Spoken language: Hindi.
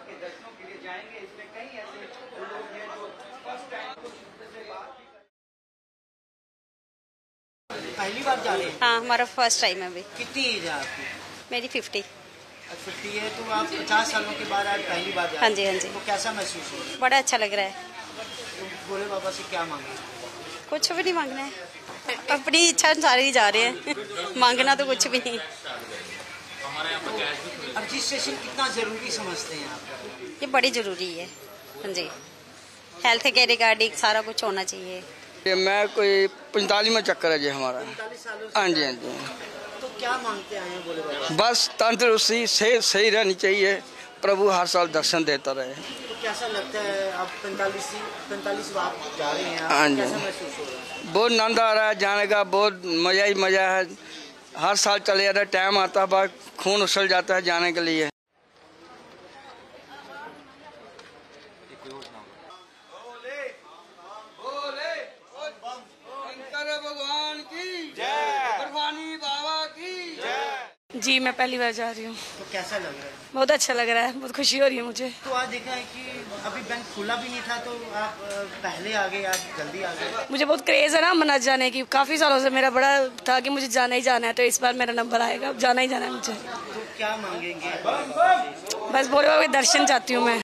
के दर्शनों के लिए जाएंगे। इसमें कई ऐसे लोग हैं जो फर्स्ट टाइम पहली बार जा रहे हैं। हाँ, हमारा फर्स्ट टाइम है अभी। कितनी एज है आपकी? मेरी 50। 50 है तो आप 50 सालों के बाद आज पहली बार जा रहे हैं। हाँ जी, हाँ जी। तो कैसा महसूस हो रहा है? बड़ा अच्छा लग रहा है। तो भोले बाबा से क्या मांगे? कुछ भी नहीं मांगना है, अपनी इच्छा अनुसार ही जा रहे हैं। मांगना तो कुछ भी नहीं। रजिस्ट्रेशन कितना जरूरी समझते हैं आप? ये बड़ी जरूरी है। हाँ जी, हेल्थ के रिगार्डिंग सारा कुछ होना चाहिए। ये मैं कोई 45वां चक्कर है जी हमारा। 45 सालों से। हाँ जी, हाँ जी। तो क्या मांगते आए हैं भोले बाबा? बस तंदुरुस्ती सेहत सही रहनी चाहिए, प्रभु हर साल दर्शन देता रहे। तो कैसा लगता है आप 45 बार जा रहे हैं? हाँ जी। कैसा महसूस हो रहा है? बहुत आनंद आ रहा है जाने का, बहुत मजा ही मजा है। हर साल चले जाता है, टाइम आता है बाद खून उछल जाता है जाने के लिए। भगवान की जय, बर्फानी बाबा की जय। जी, मैं पहली बार जा रही हूँ। तो कैसा लग रहा है? बहुत अच्छा लग रहा है, बहुत खुशी हो रही है मुझे। तो आज देखा है कि अभी बैंक खुला भी नहीं था तो आप पहले आ गए, आप जल्दी आ गए। मुझे बहुत क्रेज है ना अमरनाथ जाने की। काफी सालों से मेरा बड़ा था कि मुझे जाना ही जाना है, तो इस बार मेरा नंबर आएगा, अब जाना ही जाना है मुझे। तो क्या मांगेंगे? बस भोले बाबा के दर्शन चाहती हूँ मैं।